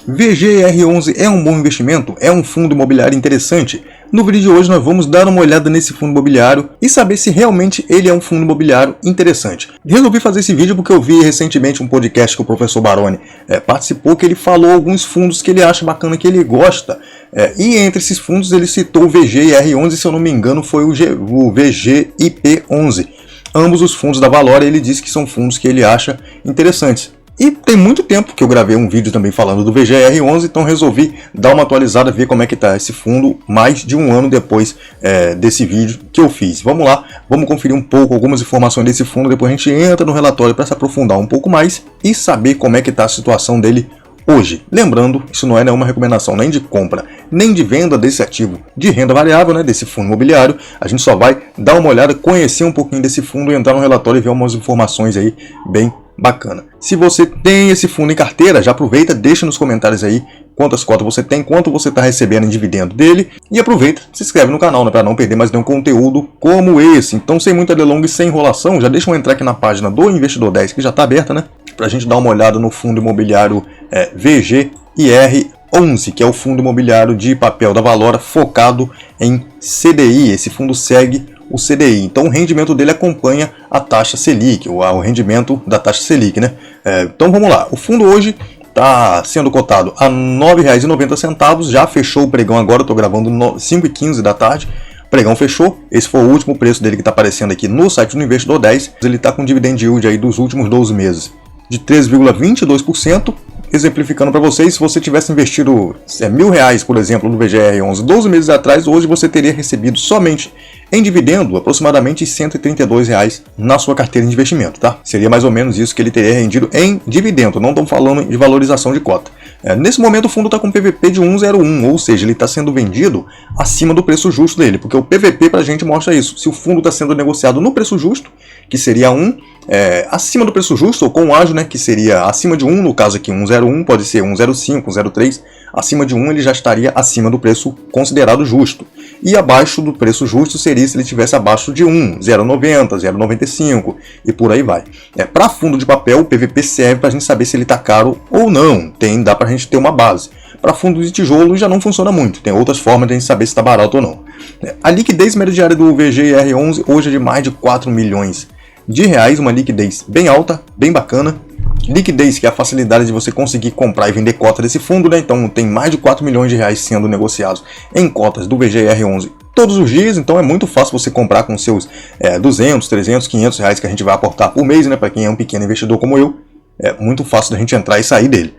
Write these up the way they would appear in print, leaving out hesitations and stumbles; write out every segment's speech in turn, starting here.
VGR11 é um bom investimento? É um fundo imobiliário interessante? No vídeo de hoje nós vamos dar uma olhada nesse fundo imobiliário e saber se realmente ele é um fundo imobiliário interessante. Resolvi fazer esse vídeo porque eu vi recentemente um podcast que o professor Baroni participou, que ele falou alguns fundos que ele acha bacana, que ele gosta. E entre esses fundos ele citou o VGR11, se eu não me engano foi o VGIP11. Ambos os fundos da Valora, ele disse que são fundos que ele acha interessantes. E tem muito tempo que eu gravei um vídeo também falando do VGR11, então resolvi dar uma atualizada, ver como é que está esse fundo mais de um ano depois desse vídeo que eu fiz. Vamos lá, vamos conferir um pouco algumas informações desse fundo, depois a gente entra no relatório para se aprofundar um pouco mais e saber como é que está a situação dele hoje. Lembrando, isso não é nenhuma recomendação nem de compra, nem de venda desse ativo de renda variável, desse fundo imobiliário. A gente só vai dar uma olhada, conhecer um pouquinho desse fundo, entrar no relatório e ver umas informações aí bem bacana. Se você tem esse fundo em carteira, já aproveita, deixa nos comentários aí quantas cotas você tem, quanto você está recebendo em dividendo dele, e aproveita, se inscreve no canal, para não perder mais nenhum conteúdo como esse. Então, sem muita delonga e sem enrolação, já deixa eu entrar aqui na página do Investidor 10, que já está aberta, para a gente dar uma olhada no fundo imobiliário VGIR11, que é o fundo imobiliário de papel da Valora focado em CDI. Esse fundo segue o CDI, então o rendimento dele acompanha a taxa Selic, o rendimento da taxa Selic, então vamos lá, o fundo hoje está sendo cotado a R$ 9,90, já fechou o pregão agora, estou gravando 5h15 da tarde, o pregão fechou, esse foi o último preço dele que está aparecendo aqui no site do Investidor 10, ele está com dividend yield aí dos últimos 12 meses de 13,22%, exemplificando para vocês, se você tivesse investido R$1.000, por exemplo, no VGR11 12 meses atrás, hoje você teria recebido somente em dividendo aproximadamente R$ 132 na sua carteira de investimento, tá? Seria mais ou menos isso que ele teria rendido em dividendo, não estamos falando de valorização de cota. Nesse momento o fundo está com PVP de 1,01, ou seja, ele está sendo vendido acima do preço justo dele, porque o PVP para a gente mostra isso. Se o fundo está sendo negociado no preço justo, que seria 1, acima do preço justo, ou com ágio, que seria acima de 1, no caso aqui 1,01, pode ser 1,05, 1,03, acima de 1 ele já estaria acima do preço considerado justo. E abaixo do preço justo seria se ele estivesse abaixo de 1, 0,90, 0,95 e por aí vai. Para fundo de papel, o PVP serve para a gente saber se ele está caro ou não, dá para a gente ter uma base. Para fundo de tijolo já não funciona muito, tem outras formas de a gente saber se está barato ou não. A liquidez média diária do VGR11 hoje é de mais de 4 milhões de reais, uma liquidez bem alta, bem bacana. Liquidez, que é a facilidade de você conseguir comprar e vender cota desse fundo, então tem mais de 4 milhões de reais sendo negociados em cotas do VGR11 todos os dias, então é muito fácil você comprar com seus 200, 300, 500 reais que a gente vai aportar por mês, para quem é um pequeno investidor como eu, é muito fácil da gente entrar e sair dele.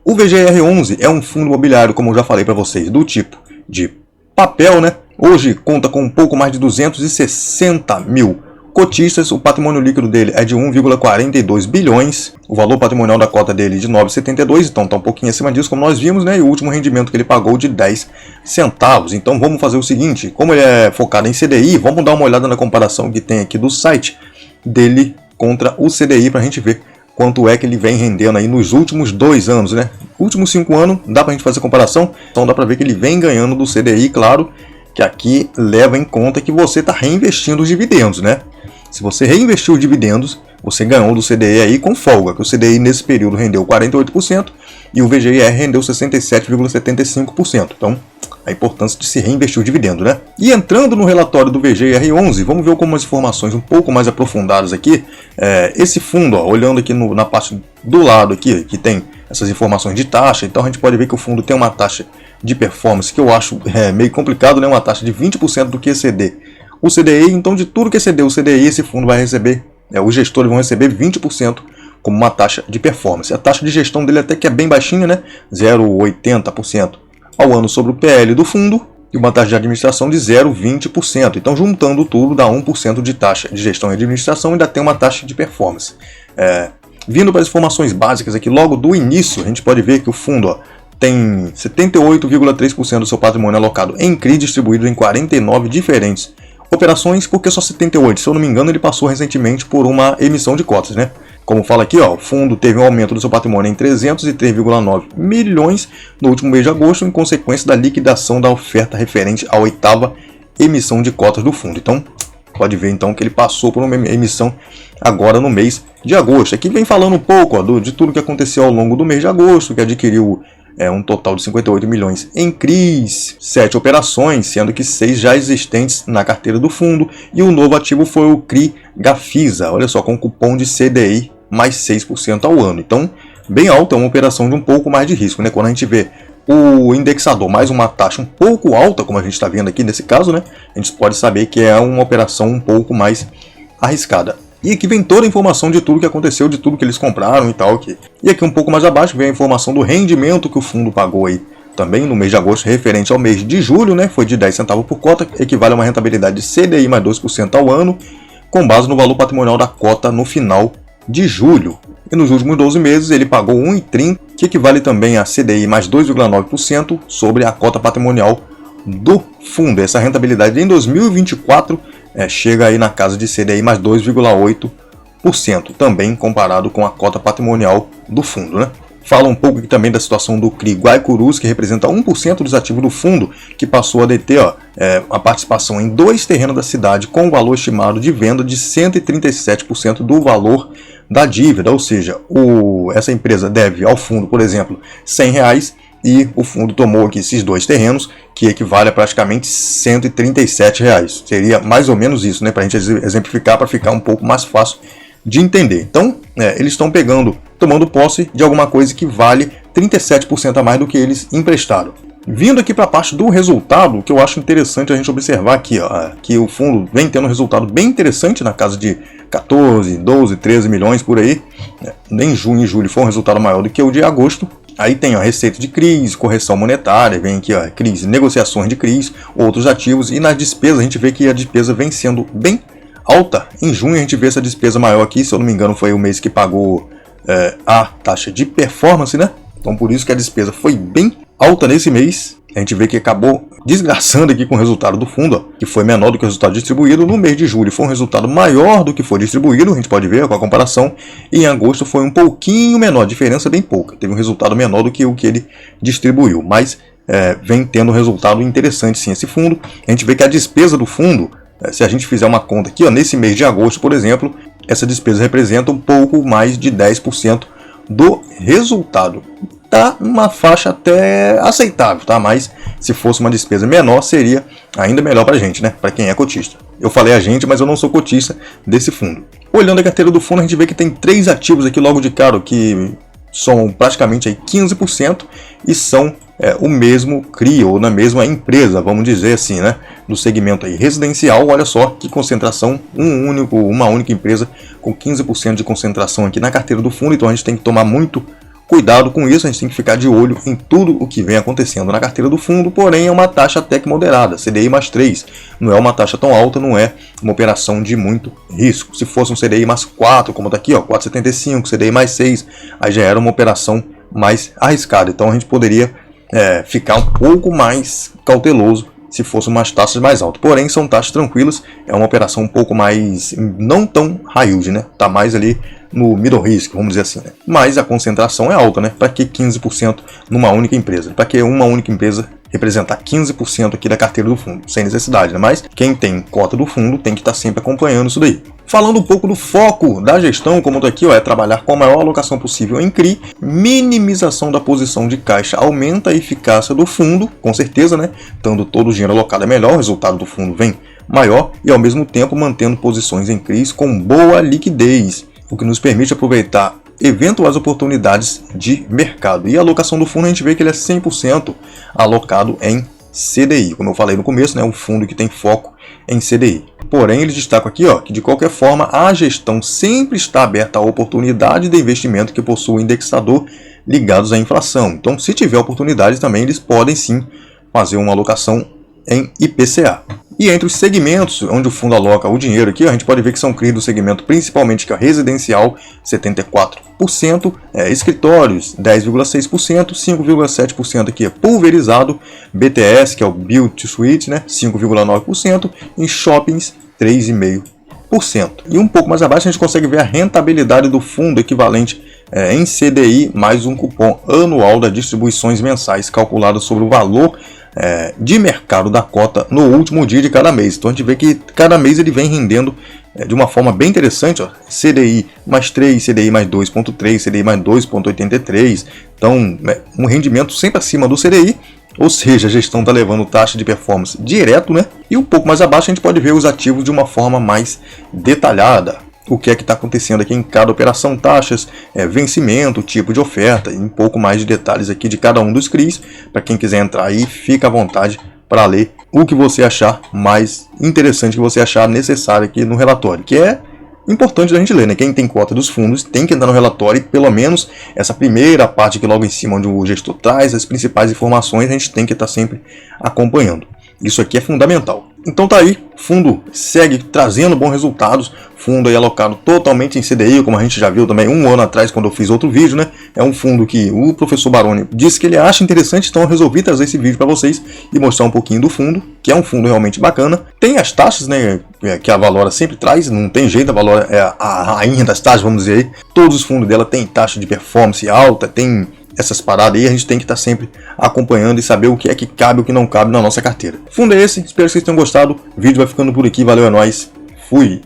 O VGR11 é um fundo imobiliário, como eu já falei para vocês, do tipo de papel, hoje conta com um pouco mais de 260 mil cotistas, o patrimônio líquido dele é de 1,42 bilhões, o valor patrimonial da cota dele de 9,72, então está um pouquinho acima disso, como nós vimos, e o último rendimento que ele pagou de 10 centavos. Então vamos fazer o seguinte, como ele é focado em CDI, vamos dar uma olhada na comparação que tem aqui do site dele contra o CDI para a gente ver quanto é que ele vem rendendo aí nos últimos 2 anos, Últimos 5 anos, dá para a gente fazer comparação, então dá para ver que ele vem ganhando do CDI, claro, que aqui leva em conta que você está reinvestindo os dividendos, Se você reinvestiu os dividendos, você ganhou do CDI aí com folga, que o CDI nesse período rendeu 48% e o VGIR rendeu 67,75%. Então, a importância de se reinvestir o dividendo, E entrando no relatório do VGIR11, vamos ver algumas informações um pouco mais aprofundadas aqui. Esse fundo, olhando aqui na parte do lado aqui, que tem essas informações de taxa, então a gente pode ver que o fundo tem uma taxa de performance que eu acho meio complicado, uma taxa de 20% do que exceder o CDI, então de tudo que exceder o CDI, esse fundo vai receber, os gestores vão receber 20% como uma taxa de performance. A taxa de gestão dele até que é bem baixinha, 0,80% ao ano sobre o PL do fundo e uma taxa de administração de 0,20%. Então juntando tudo dá 1% de taxa de gestão e administração e ainda tem uma taxa de performance. Vindo para as informações básicas aqui, logo do início, a gente pode ver que o fundo tem 78,3% do seu patrimônio alocado em CRI, distribuído em 49 diferentes operações, porque só 78, se eu não me engano, ele passou recentemente por uma emissão de cotas, Como fala aqui, o fundo teve um aumento do seu patrimônio em 303,9 milhões no último mês de agosto, em consequência da liquidação da oferta referente à 8ª emissão de cotas do fundo. Então, pode ver então que ele passou por uma emissão agora no mês de agosto. Aqui vem falando um pouco de tudo que aconteceu ao longo do mês de agosto, que adquiriu um total de 58 milhões em CRIs, 7 operações, sendo que 6 já existentes na carteira do fundo, e o novo ativo foi o CRI Gafisa, olha só, com cupom de CDI mais 6% ao ano. Então, bem alta, é uma operação de um pouco mais de risco, né? Quando a gente vê o indexador mais uma taxa um pouco alta, como a gente está vendo aqui nesse caso, né? A gente pode saber que é uma operação um pouco mais arriscada. E aqui vem toda a informação de tudo que aconteceu, de tudo que eles compraram e tal. E aqui um pouco mais abaixo vem a informação do rendimento que o fundo pagou aí também no mês de agosto, referente ao mês de julho, né? Foi de 10 centavos por cota, equivale a uma rentabilidade de CDI mais 2% ao ano, com base no valor patrimonial da cota no final de julho. E nos últimos 12 meses ele pagou 1,30, que equivale também a CDI mais 2,9% sobre a cota patrimonial do fundo. Essa rentabilidade em 2024 chega aí na casa de CDI mais 2,8%, também comparado com a cota patrimonial do fundo, né? Fala um pouco aqui também da situação do CRI Guaicurus, que representa 1% dos ativos do fundo, que passou a deter a participação em 2 terrenos da cidade, com valor estimado de venda de 137% do valor da dívida. Ou seja, essa empresa deve ao fundo, por exemplo, R$100, e o fundo tomou aqui esses 2 terrenos, que equivale a praticamente R$137. Seria mais ou menos isso, né, para a gente exemplificar, para ficar um pouco mais fácil de entender. Então, eles estão tomando posse de alguma coisa que vale 37% a mais do que eles emprestaram. Vindo aqui para a parte do resultado, que eu acho interessante a gente observar aqui, que o fundo vem tendo um resultado bem interessante na casa de 14, 12, 13 milhões por aí. Em junho e julho foi um resultado maior do que o de agosto. Aí tem a receita de CRIs, correção monetária, vem aqui CRIs, negociações de CRIs, outros ativos, e nas despesas a gente vê que a despesa vem sendo bem alta. Em junho a gente vê essa despesa maior aqui, se eu não me engano foi o mês que pagou a taxa de performance, né? Então por isso que a despesa foi bem alta nesse mês. A gente vê que acabou desgraçando aqui com o resultado do fundo, que foi menor do que o resultado distribuído. No mês de julho foi um resultado maior do que foi distribuído, a gente pode ver com a comparação. E em agosto foi um pouquinho menor, diferença bem pouca. Teve um resultado menor do que o que ele distribuiu, mas vem tendo um resultado interessante sim esse fundo. A gente vê que a despesa do fundo, se a gente fizer uma conta aqui, nesse mês de agosto, por exemplo, essa despesa representa um pouco mais de 10% do resultado. Tá numa faixa até aceitável, tá? Mas se fosse uma despesa menor, seria ainda melhor para a gente, né? Para quem é cotista. Eu falei a gente, mas eu não sou cotista desse fundo. Olhando a carteira do fundo, a gente vê que tem 3 ativos aqui logo de cara, que são praticamente aí 15% e são o mesmo CRI, ou na mesma empresa, vamos dizer assim, né? No segmento aí residencial, olha só que concentração, uma única empresa com 15% de concentração aqui na carteira do fundo. Então a gente tem que tomar muito cuidado com isso, a gente tem que ficar de olho em tudo o que vem acontecendo na carteira do fundo, porém é uma taxa até que moderada, CDI mais 3, não é uma taxa tão alta, não é uma operação de muito risco. Se fosse um CDI mais 4, como está aqui, 4,75, CDI mais 6, aí já era uma operação mais arriscada, então a gente poderia ficar um pouco mais cauteloso se fossem umas taxas mais altas. Porém, são taxas tranquilas, é uma operação um pouco mais, não tão high yield, né? Tá mais ali no middle risk, vamos dizer assim, né? Mas a concentração é alta, né? Para que 15% numa única empresa? Para que uma única empresa representar 15% aqui da carteira do fundo? Sem necessidade, né? Mas quem tem cota do fundo tem que estar sempre acompanhando isso daí. Falando um pouco do foco da gestão, como está aqui, é trabalhar com a maior alocação possível em CRI, minimização da posição de caixa aumenta a eficácia do fundo, com certeza, né? Estando todo o dinheiro alocado é melhor, o resultado do fundo vem maior, e ao mesmo tempo mantendo posições em CRIs com boa liquidez, o que nos permite aproveitar eventuais oportunidades de mercado. E a alocação do fundo a gente vê que ele é 100% alocado em CDI, como eu falei no começo, né? Um fundo que tem foco em CDI. Porém, eles destacam aqui que de qualquer forma a gestão sempre está aberta à oportunidade de investimento que possui indexador ligados à inflação. Então, se tiver oportunidade também, eles podem sim fazer uma alocação em IPCA. E entre os segmentos onde o fundo aloca o dinheiro aqui, a gente pode ver que são CRIs do segmento principalmente que é residencial, 74%, escritórios, 10,6%, 5,7% aqui é pulverizado, BTS, que é o Build to Suite, né, 5,9%, em shoppings, 3,5%. E um pouco mais abaixo a gente consegue ver a rentabilidade do fundo equivalente em CDI mais um cupom anual das distribuições mensais calculado sobre o valor de mercado da cota no último dia de cada mês. Então a gente vê que cada mês ele vem rendendo de uma forma bem interessante, ó, CDI mais 3, CDI mais 2,3, CDI mais 2,83, então um rendimento sempre acima do CDI, ou seja, a gestão está levando taxa de performance direto, né? E um pouco mais abaixo a gente pode ver os ativos de uma forma mais detalhada. O que é que está acontecendo aqui em cada operação, taxas, vencimento, tipo de oferta e um pouco mais de detalhes aqui de cada um dos CRIs. Para quem quiser entrar aí, fica à vontade para ler o que você achar mais interessante, que você achar necessário aqui no relatório, que é importante da gente ler, né? Quem tem cota dos fundos tem que entrar no relatório e pelo menos essa primeira parte aqui logo em cima, onde o gestor traz as principais informações, a gente tem que estar sempre acompanhando. Isso aqui é fundamental. Então tá aí, fundo segue trazendo bons resultados, fundo aí alocado totalmente em CDI, como a gente já viu também um ano atrás quando eu fiz outro vídeo, né? É um fundo que o professor Baroni disse que ele acha interessante, então eu resolvi trazer esse vídeo para vocês e mostrar um pouquinho do fundo, que é um fundo realmente bacana. Tem as taxas, né, que a Valora sempre traz, não tem jeito, a Valora é a rainha das taxas, vamos dizer aí. Todos os fundos dela têm taxa de performance alta, tem essas paradas aí, a gente tem que estar sempre acompanhando e saber o que é que cabe e o que não cabe na nossa carteira. Fundo é esse, espero que vocês tenham gostado. O vídeo vai ficando por aqui, valeu, é nóis, fui!